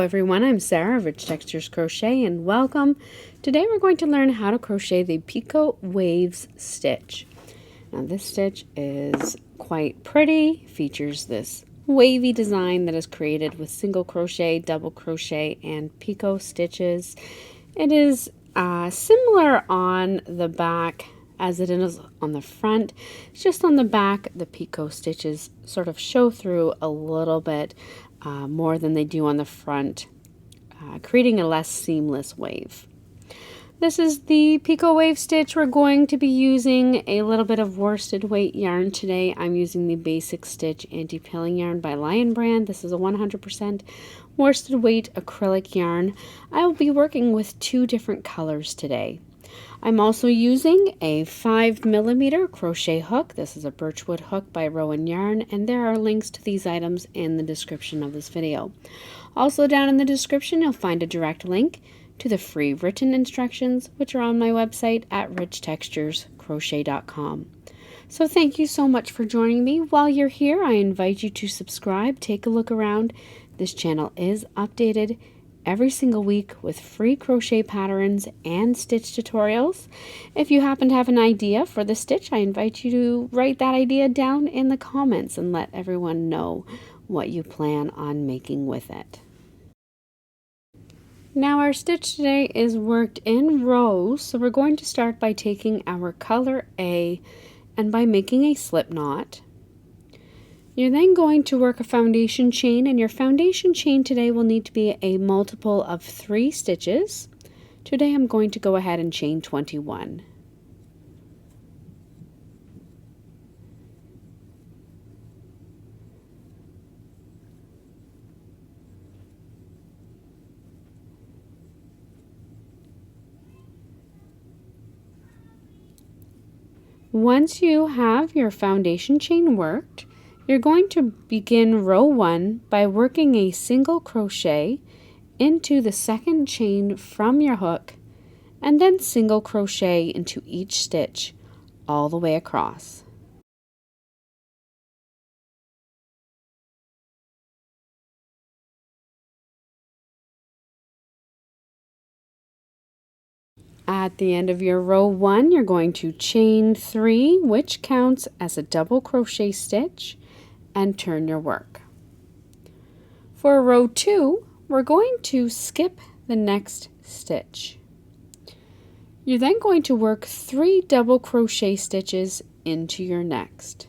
everyone, I'm Sarah of Rich Textures Crochet and welcome. Today we're going to learn how to crochet the Picot Waves Stitch. Now this stitch is quite pretty, features this wavy design that is created with single crochet, double crochet, and picot stitches. It is similar on the back as it is on the front. It's just on the back the picot stitches sort of show through a little bit more than they do on the front, creating a less seamless wave. This is the Picot Wave Stitch. We're going to be using a little bit of worsted weight yarn today. I'm using the Basic Stitch Anti-Pilling Yarn by Lion Brand. This is a 100% worsted weight acrylic yarn. I will be working with two different colors today. I'm also using a 5mm crochet hook. This is a birchwood hook by Rowan Yarn, and there are links to these items in the description of this video. Also down in the description you'll find a direct link to the free written instructions, which are on my website at richtexturescrochet.com. So thank you so much for joining me. While you're here, I invite you to subscribe, take a look around. This channel is updated every single week with free crochet patterns and stitch tutorials. If you happen to have an idea for the stitch, I invite you to write that idea down in the comments and let everyone know what you plan on making with it. Now our stitch today is worked in rows, so we're going to start by taking our color A and by making a slip knot. You're then going to work a foundation chain, and your foundation chain today will need to be a multiple of 3 stitches. Today I'm going to go ahead and chain 21. Once you have your foundation chain worked, you're going to begin row 1 by working a single crochet into the second chain from your hook, and then single crochet into each stitch all the way across. At the end of your row 1, you're going to chain 3, which counts as a double crochet stitch, and turn your work. For row 2, we're going to skip the next stitch. You're then going to work 3 double crochet stitches into your next.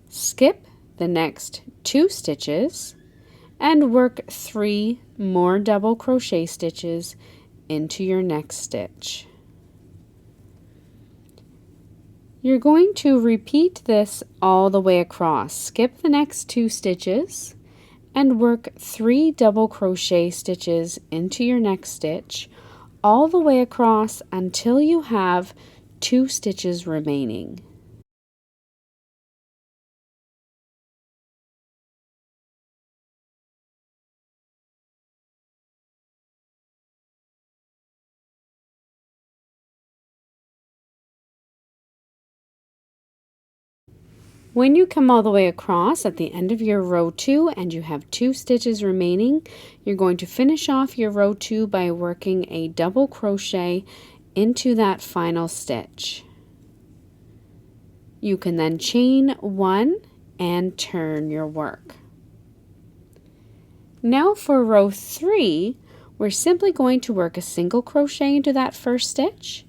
Skip the next 2 stitches and work 3 more double crochet stitches into your next stitch. You're going to repeat this all the way across. Skip the next 2 stitches and work 3 double crochet stitches into your next stitch all the way across until you have 2 stitches remaining. When you come all the way across at the end of your row 2 and you have 2 stitches remaining, you're going to finish off your row 2 by working a double crochet into that final stitch. You can then chain 1 and turn your work. Now for row 3, we're simply going to work a single crochet into that first stitch,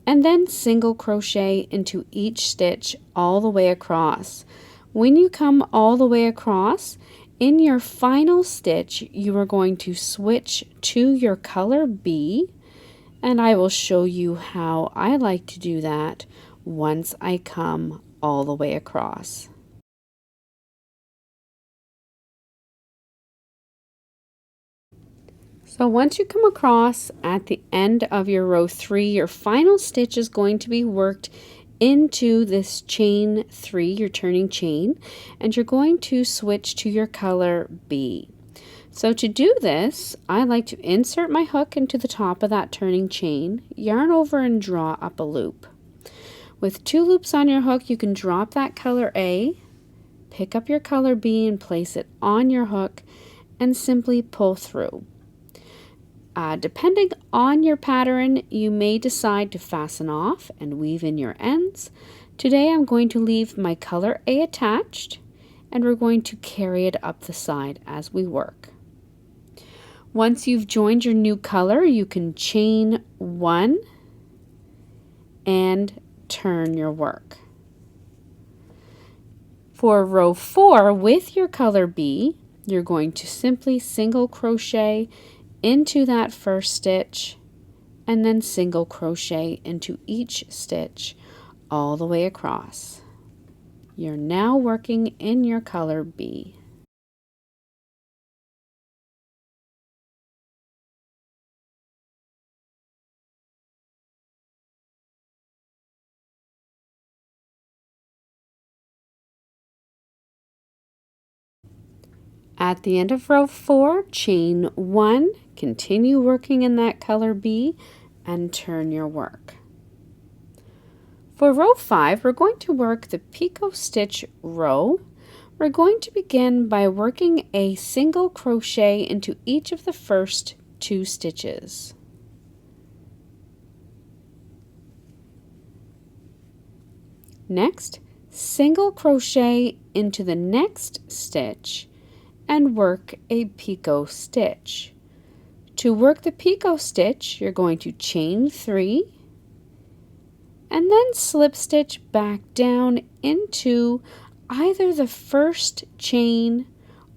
and then single crochet into each stitch all the way across. When you come all the way across, in your final stitch you are going to switch to your color B, and I will show you how I like to do that once I come all the way across. So once you come across at the end of your row 3, your final stitch is going to be worked into this chain 3, your turning chain, and you're going to switch to your color B. So to do this, I like to insert my hook into the top of that turning chain, yarn over and draw up a loop. With 2 loops on your hook, you can drop that color A, pick up your color B and place it on your hook and simply pull through. Depending on your pattern, you may decide to fasten off and weave in your ends. Today I'm going to leave my color A attached, and we're going to carry it up the side as we work. Once you've joined your new color, you can chain 1 and turn your work. For row 4 with your color B, you're going to simply single crochet into that first stitch and then single crochet into each stitch all the way across. You're now working in your color B. At the end of row 4, chain 1, continue working in that color B, and turn your work. For row 5, we're going to work the picot stitch row. We're going to begin by working a single crochet into each of the first 2 stitches. Next, single crochet into the next stitch and work a picot stitch. To work the picot stitch, you're going to chain 3 and then slip stitch back down into either the first chain,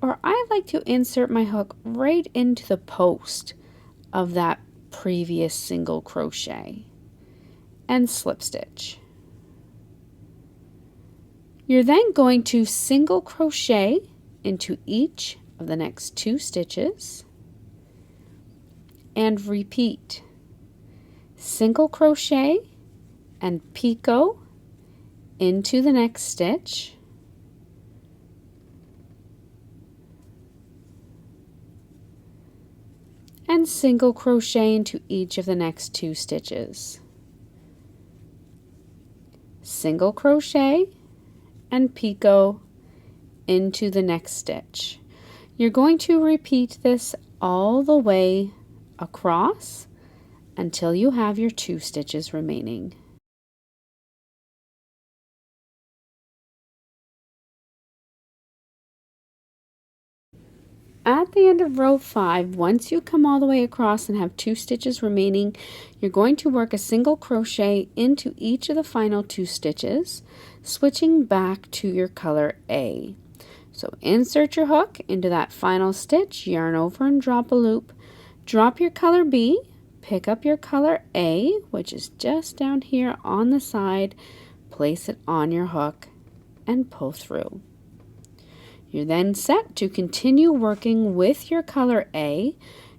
or I like to insert my hook right into the post of that previous single crochet and slip stitch. You're then going to single crochet into each of the next 2 stitches and repeat. Single crochet and picot into the next stitch, and single crochet into each of the next 2 stitches. Single crochet and picot into the next stitch. You're going to repeat this all the way across until you have your 2 stitches remaining. At the end of row 5, once you come all the way across and have 2 stitches remaining, you're going to work a single crochet into each of the final 2 stitches, switching back to your color A. So insert your hook into that final stitch, yarn over and drop a loop, drop your color B, pick up your color A, which is just down here on the side, place it on your hook and pull through. You're then set to continue working with your color A.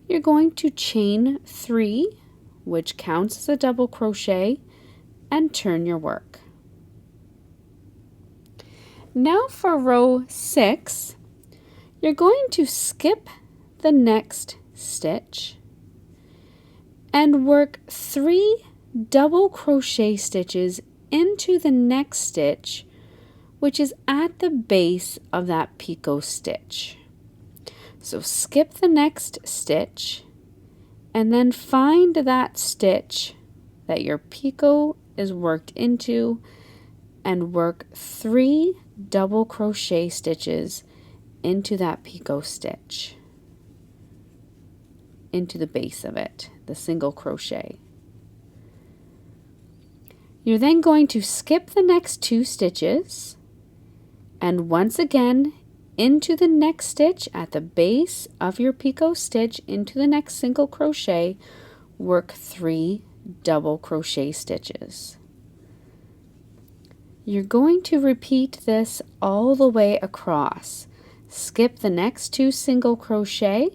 You're going to chain 3, which counts as a double crochet, and turn your work. Now for row 6, you're going to skip the next stitch and work 3 double crochet stitches into the next stitch, which is at the base of that picot stitch. So skip the next stitch and then find that stitch that your picot is worked into and work 3 double crochet stitches into that picot stitch, into the base of it, the single crochet. You're then going to skip the next 2 stitches and once again into the next stitch at the base of your picot stitch into the next single crochet, work 3 double crochet stitches. You're going to repeat this all the way across. Skip the next 2 single crochet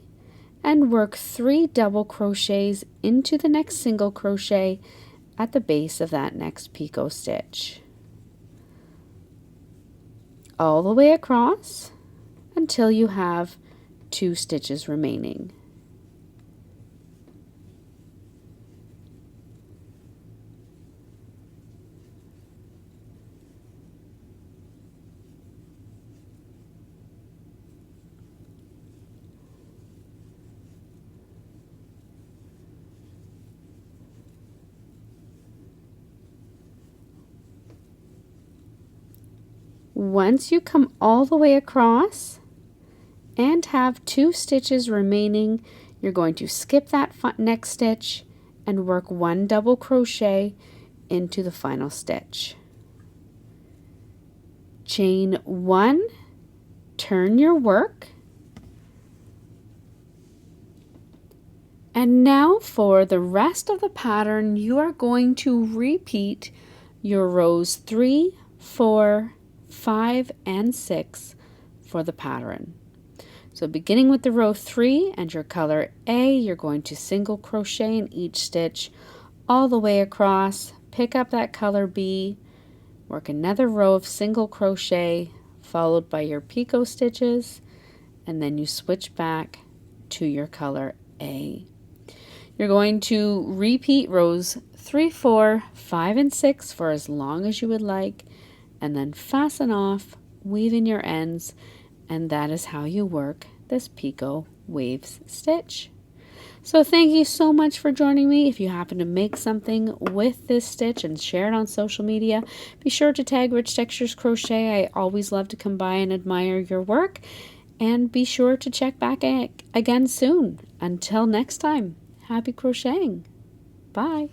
and work 3 double crochets into the next single crochet at the base of that next picot stitch. All the way across until you have 2 stitches remaining. Once you come all the way across and have 2 stitches remaining, you're going to skip that next stitch and work 1 double crochet into the final stitch. Chain 1, turn your work, and now for the rest of the pattern you are going to repeat your rows 3, 4, 5, and 6 for the pattern. So beginning with the row 3 and your color A, you're going to single crochet in each stitch all the way across, pick up that color B, work another row of single crochet followed by your picot stitches, and then you switch back to your color A. You're going to repeat rows 3, 4, 5, and 6 for as long as you would like, and then fasten off, weaving your ends, and that is how you work this Picot Waves stitch. So thank you so much for joining me. If you happen to make something with this stitch and share it on social media, be sure to tag Rich Textures Crochet. I always love to come by and admire your work. And be sure to check back again soon. Until next time, happy crocheting. Bye.